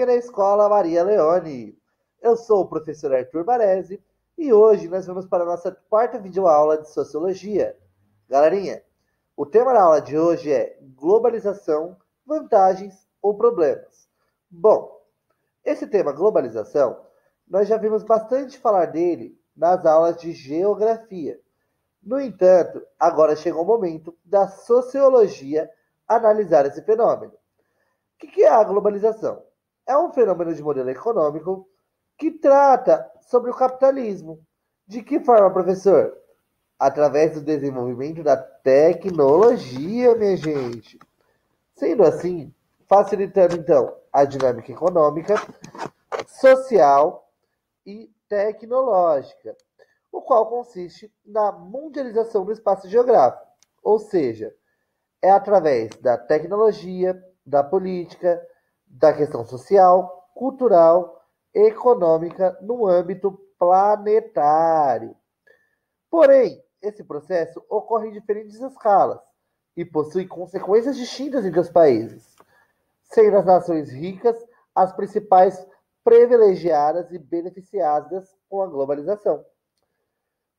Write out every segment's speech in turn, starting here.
Na escola Maria Leone. Eu sou o professor Arthur Baresi e hoje nós vamos para a nossa quarta videoaula de Sociologia. Galerinha, o tema da aula de hoje é globalização, vantagens ou problemas. Bom, esse tema globalização, nós já vimos bastante falar dele nas aulas de geografia. No entanto, agora chegou o momento da sociologia analisar esse fenômeno. O que é a globalização? É um fenômeno de modelo econômico que trata sobre o capitalismo. De que forma, professor? Através do desenvolvimento da tecnologia, minha gente. Sendo assim, facilitando então a dinâmica econômica, social e tecnológica, o qual consiste na mundialização do espaço geográfico, ou seja, é através da tecnologia, da política, da questão social, cultural, econômica no âmbito planetário. Porém, esse processo ocorre em diferentes escalas e possui consequências distintas entre os países, sendo as nações ricas as principais privilegiadas e beneficiadas com a globalização,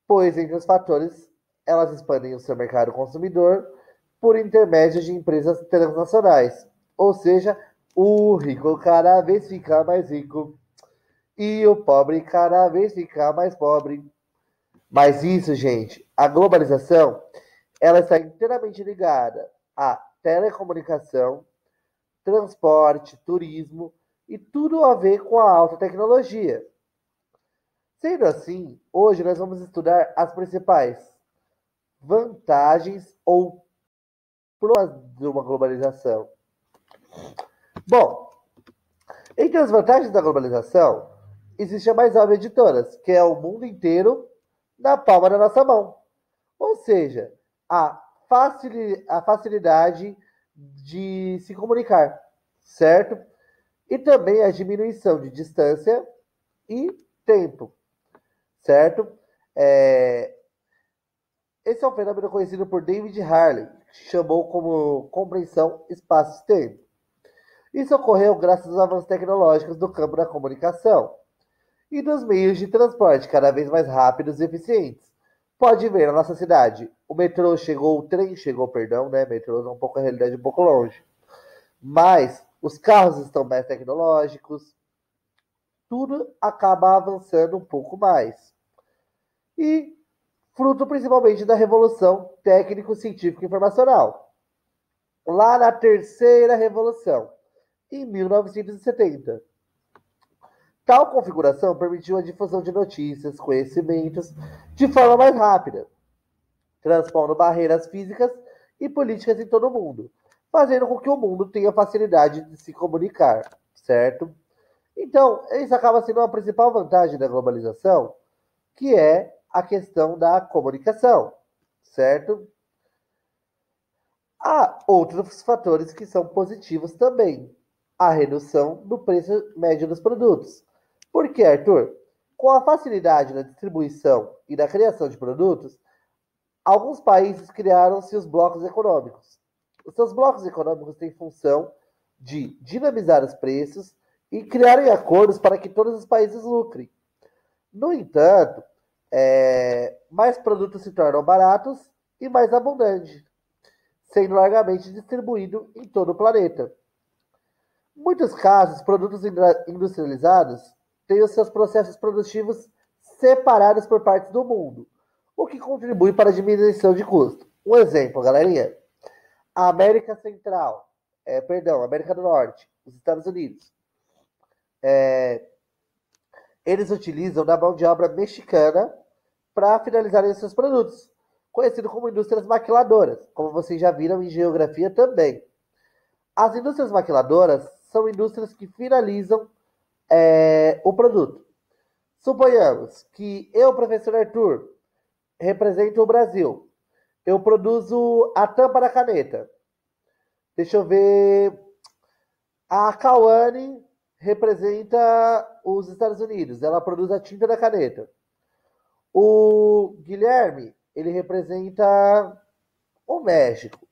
pois entre os fatores elas expandem o seu mercado consumidor por intermédio de empresas transnacionais, ou seja, o rico cada vez fica mais rico e o pobre cada vez fica mais pobre. Mas isso, gente, a globalização, ela está inteiramente ligada à telecomunicação, transporte, turismo e tudo a ver com a alta tecnologia. Sendo assim, hoje nós vamos estudar as principais vantagens ou problemas de uma globalização. Bom, entre as vantagens da globalização, existe a mais óbvia de todas, que é o mundo inteiro na palma da nossa mão. Ou seja, a facilidade de se comunicar, certo? E também a diminuição de distância e tempo, certo? Esse é um fenômeno conhecido por David Harley, que chamou como compreensão espaço-tempo. Isso ocorreu graças aos avanços tecnológicos do campo da comunicação e dos meios de transporte cada vez mais rápidos e eficientes. Pode ver na nossa cidade, o trem chegou, perdão, né? Metrô é um pouco a realidade um pouco longe. Mas os carros estão mais tecnológicos, tudo acaba avançando um pouco mais. E fruto principalmente da revolução técnico-científica informacional. Lá na terceira revolução, em 1970. Tal configuração permitiu a difusão de notícias, conhecimentos, de forma mais rápida, transpondo barreiras físicas e políticas em todo o mundo, fazendo com que o mundo tenha facilidade de se comunicar, certo? Então, isso acaba sendo a principal vantagem da globalização, que é a questão da comunicação, certo? Há outros fatores que são positivos também. A redução do preço médio dos produtos. Por quê, Arthur? Com a facilidade na distribuição e na criação de produtos, alguns países criaram-se os blocos econômicos. Os seus blocos econômicos têm função de dinamizar os preços e criarem acordos para que todos os países lucrem. No entanto, mais produtos se tornam baratos e mais abundantes, sendo largamente distribuído em todo o planeta. Em muitos casos, produtos industrializados têm os seus processos produtivos separados por partes do mundo, o que contribui para a diminuição de custo. Um exemplo, galerinha, a América Central, América do Norte, os Estados Unidos, eles utilizam da mão de obra mexicana para finalizarem seus produtos, conhecido como indústrias maquiladoras, como vocês já viram em geografia também. As indústrias maquiladoras são indústrias que finalizam o produto. Suponhamos que eu, professor Arthur, represento o Brasil. Eu produzo a tampa da caneta. Deixa eu ver. A Cauane representa os Estados Unidos. Ela produz a tinta da caneta. O Guilherme, ele representa o México.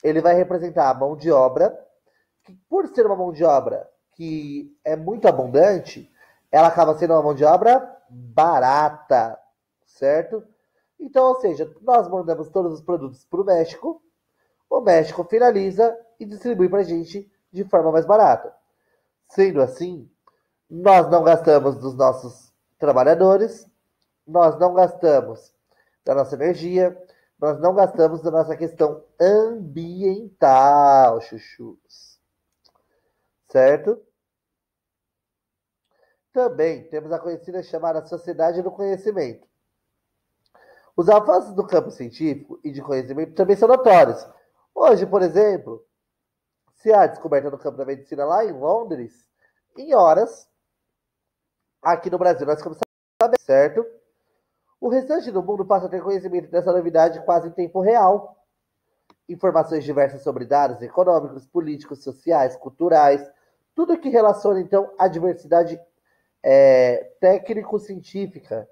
Ele vai representar a mão de obra, que por ser uma mão de obra que é muito abundante, ela acaba sendo uma mão de obra barata, certo? Então, ou seja, nós mandamos todos os produtos para o México finaliza e distribui para a gente de forma mais barata. Sendo assim, nós não gastamos dos nossos trabalhadores, nós não gastamos da nossa energia, nós não gastamos da nossa questão ambiental, chuchus. Certo? Também temos a conhecida chamada Sociedade do Conhecimento. Os avanços do campo científico e de conhecimento também são notórios. Hoje, por exemplo, se há descoberta no campo da medicina lá em Londres, em horas, aqui no Brasil nós começamos a saber, certo? O restante do mundo passa a ter conhecimento dessa novidade quase em tempo real. Informações diversas sobre dados econômicos, políticos, sociais, culturais, tudo que relaciona, então, a diversidade técnico-científica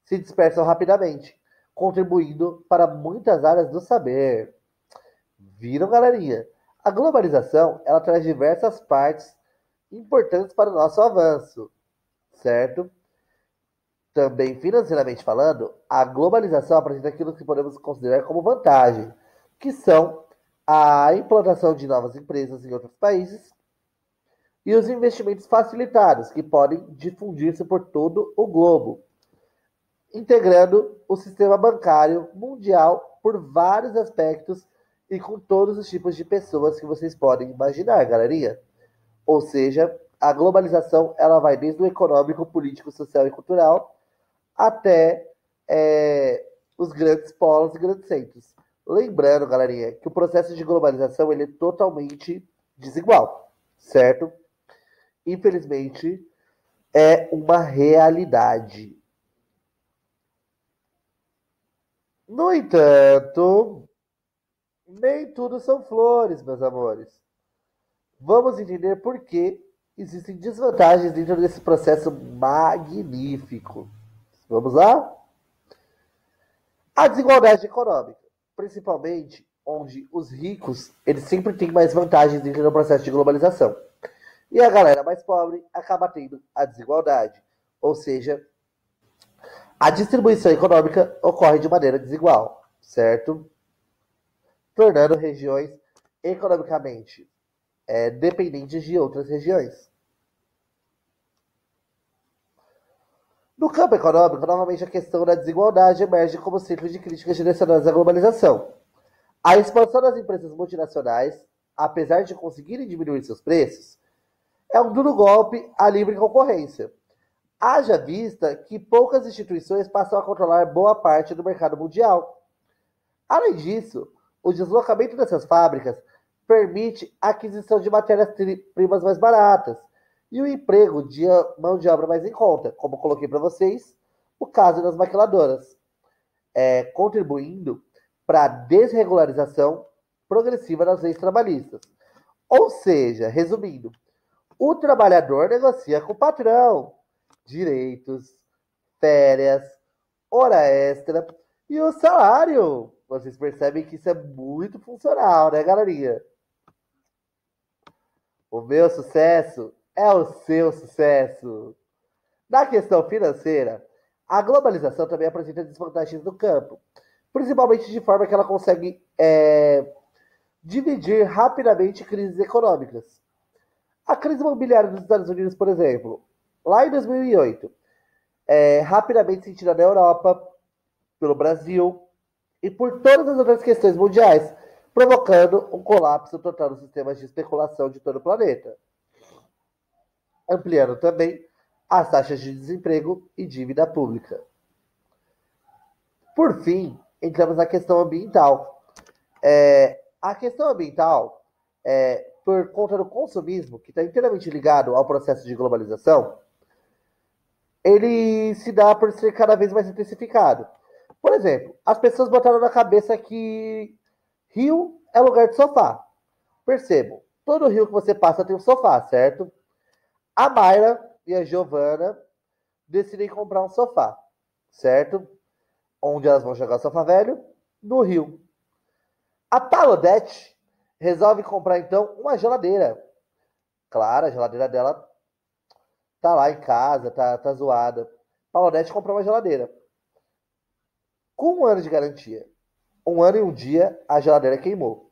se dispersam rapidamente, contribuindo para muitas áreas do saber. Viram, galerinha? A globalização, ela traz diversas partes importantes para o nosso avanço, certo? Também, financeiramente falando, a globalização apresenta aquilo que podemos considerar como vantagem, que são a implantação de novas empresas em outros países e os investimentos facilitados, que podem difundir-se por todo o globo, integrando o sistema bancário mundial por vários aspectos e com todos os tipos de pessoas que vocês podem imaginar, galerinha. Ou seja, a globalização ela vai desde o econômico, político, social e cultural até os grandes polos e grandes centros. Lembrando, galerinha, que o processo de globalização ele é totalmente desigual, certo? Infelizmente, é uma realidade. No entanto, nem tudo são flores, meus amores. Vamos entender por que existem desvantagens dentro desse processo magnífico. Vamos lá? A desigualdade econômica, principalmente onde os ricos eles sempre têm mais vantagens dentro do processo de globalização. E a galera mais pobre acaba tendo a desigualdade. Ou seja, a distribuição econômica ocorre de maneira desigual, certo? Tornando regiões economicamente dependentes de outras regiões. No campo econômico, novamente a questão da desigualdade emerge como centro de críticas direcionadas à globalização. A expansão das empresas multinacionais, apesar de conseguirem diminuir seus preços, é um duro golpe à livre concorrência. Haja vista que poucas instituições passam a controlar boa parte do mercado mundial. Além disso, o deslocamento dessas fábricas permite a aquisição de matérias-primas mais baratas e o emprego de mão de obra mais em conta, como coloquei para vocês, o caso das maquiladoras, contribuindo para a desregularização progressiva das leis trabalhistas. Ou seja, resumindo, o trabalhador negocia com o patrão direitos, férias, hora extra e o salário. Vocês percebem que isso é muito funcional, né, galerinha? O meu sucesso é o seu sucesso. Na questão financeira, a globalização também apresenta desvantagens no campo, principalmente de forma que ela consegue dividir rapidamente crises econômicas. A crise imobiliária dos Estados Unidos, por exemplo, lá em 2008, rapidamente sentida na Europa, pelo Brasil e por todas as outras questões mundiais, provocando um colapso total dos sistemas de especulação de todo o planeta, ampliando também as taxas de desemprego e dívida pública. Por fim, entramos na questão ambiental. A questão ambiental, por conta do consumismo, que está inteiramente ligado ao processo de globalização, ele se dá por ser cada vez mais intensificado. Por exemplo, as pessoas botaram na cabeça que rio é lugar de sofá. Percebam, todo rio que você passa tem um sofá, certo? A Mayra e a Giovana decidem comprar um sofá, certo? Onde elas vão jogar o sofá velho? No rio. A Palodete resolve comprar, então, uma geladeira. Claro, a geladeira dela tá lá em casa, tá zoada. Paulonete comprou uma geladeira com 1 ano de garantia. 1 ano e 1 dia a geladeira queimou.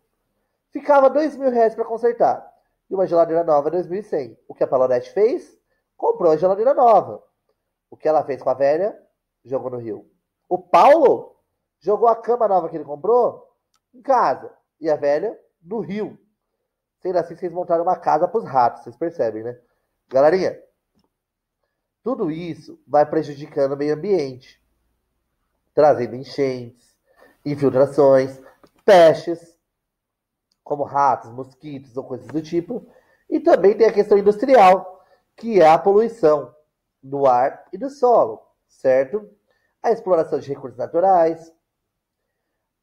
Ficava R$ 2.000 para consertar. E uma geladeira nova, 2.100. O que a Palonete fez? Comprou a geladeira nova. O que ela fez com a velha? Jogou no rio. O Paulo jogou a cama nova que ele comprou em casa. E a velha no rio. Sendo assim, vocês montaram uma casa para os ratos. Vocês percebem, né? Galerinha, tudo isso vai prejudicando o meio ambiente. Trazendo enchentes, infiltrações, pestes, como ratos, mosquitos ou coisas do tipo. E também tem a questão industrial, que é a poluição do ar e do solo, certo? A exploração de recursos naturais,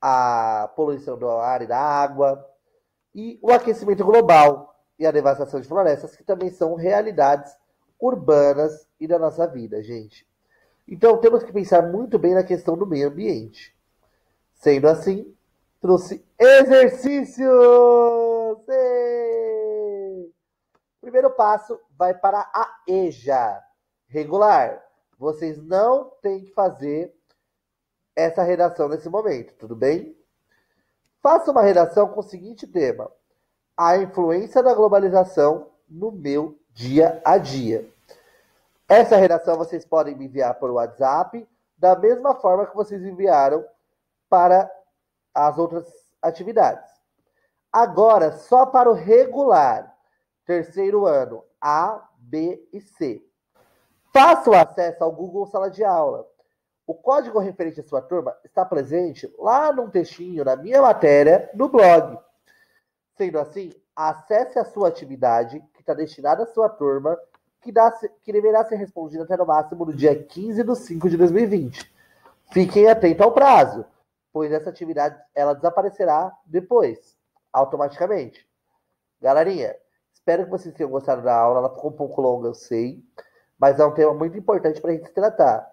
a poluição do ar e da água, e o aquecimento global e a devastação de florestas, que também são realidades urbanas e da nossa vida, gente. Então temos que pensar muito bem na questão do meio ambiente. Sendo assim, trouxe exercícios! Ei! Primeiro passo vai para a EJA. Regular. Vocês não têm que fazer essa redação nesse momento, tudo bem? Faça uma redação com o seguinte tema: a influência da globalização no meu dia a dia. Essa redação vocês podem me enviar por WhatsApp, da mesma forma que vocês enviaram para as outras atividades. Agora, só para o regular, terceiro ano, A, B e C. Faça o acesso ao Google Sala de Aula. O código referente à sua turma está presente lá num textinho na minha matéria no blog. Sendo assim, acesse a sua atividade que está destinada à sua turma, que deverá ser respondida até no máximo no dia 15/5/2020. Fiquem atentos ao prazo, pois essa atividade ela desaparecerá depois, automaticamente. Galerinha, espero que vocês tenham gostado da aula. Ela ficou um pouco longa, eu sei, mas é um tema muito importante para a gente se tratar.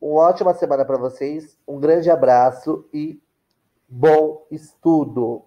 Uma ótima semana para vocês, um grande abraço e bom estudo!